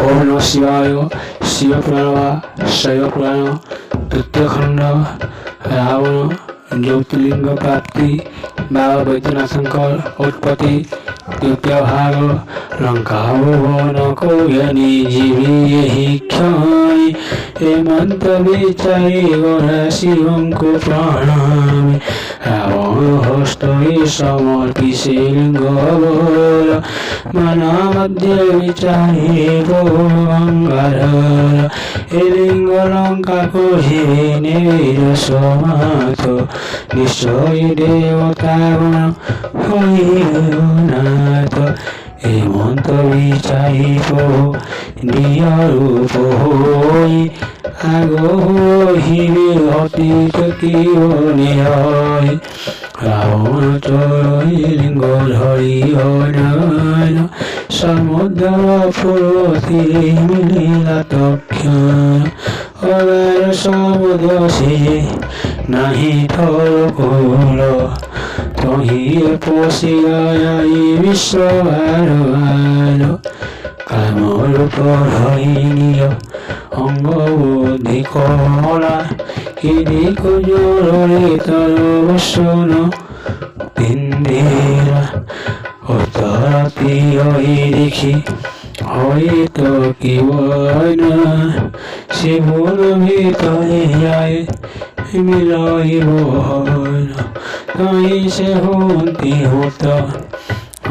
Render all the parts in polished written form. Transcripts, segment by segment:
ओम नमः शिवाय। शिव पुराण शैव पुराण तृतीय खंड रावण ज्योतिर्लिंग प्राप्ति बाबा बैद्यनाथंकर उत्पत्ति तृतीय भाग लंका भुवन कौयनी जीवी यही क्षय हेमंत विचारी गणा शिवं को प्रणामी रावण हस्त समर्पिसे लिंग बोल मना मध्य विचारी गंगाधर हे लिंग लंका को हे निवीर समाथ निश्चय देवता गुण হরিনাথ হেমন্ত বিচারিব নিয় রূপ হই আগহিবে অতীত কিয় রাবণ চরণী লিঙ্গ ধরি হনান সমুদ্র ফুরতি মিলিলা তক্ষণ অগার সমুদ্র সে নাহি থর কুল তহিয়ে পশিয়াই বিশ্ববার আলো কামরূপ হইনিয় অঙ্গ বুদ্ধি কমলা কিদিক জোরে তর বসন পিন্দিরা অতরাতি হই দেখি হয়তো কি বয়না শিবন ভিতরে যায় মিলাইব তাই সে হন্তি হত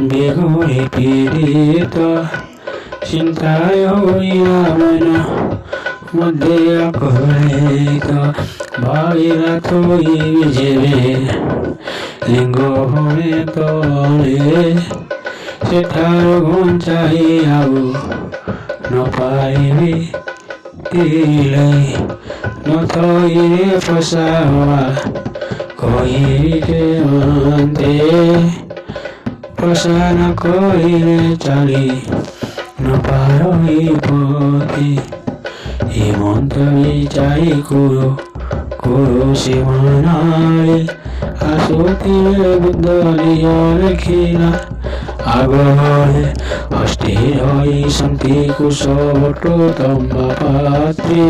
বেগুড়ি পীড়িত চিন্তায় হইয়া মন মধ্যে অকলিত ভাগীরথ বিজেবে লিঙ্গ হয়ে তলে সেঠার ঘঞ্চাই আবু নপাইবি তিলাই নথইরে ফসাওয়া কহিতে মন্তে প্রসান করিলে চালি নপারই পথে হেমন্ত বিচারি করো করো সীমানায় আসুতি বুদ্ধ লেখিলা আগরে হস্তির হই শান্তি কুশবট তম্বা পাত্রে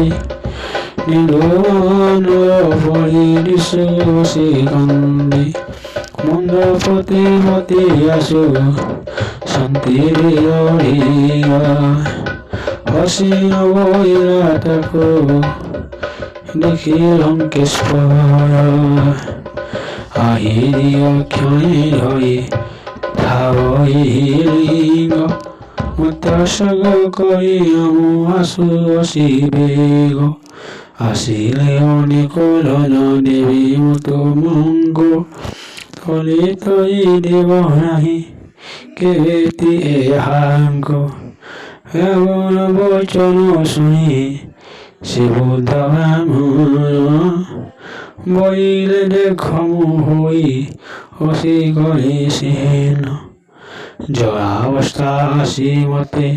নিরোধ পরিশে কান্দে মন্দ প্রতিমতি আসু শান্তির হসি নবইরা তাকো দেখি লঙ্কেশ্বর আহিরিয় ক্ষণে হয়ে লিঙ্গ মতসগ করি আসু অশিবেগ আসিলে অনেক লন দেবী মত মঙ্গ তলে তৈ দেব নাহি কেতি এহাঙ্গ রাবণ বচন শুনি সে বুদ্ধ ব্রাহ্মণ বইলে দেখমু হই হসি করে সেন জয়াবস্থা আসি মতে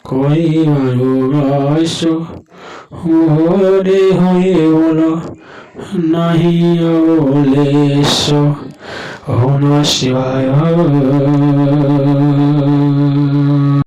করিবারু রহস্য মোহরে হয়ে বল নাহি অবলেশ ওম নমঃ শিবায়।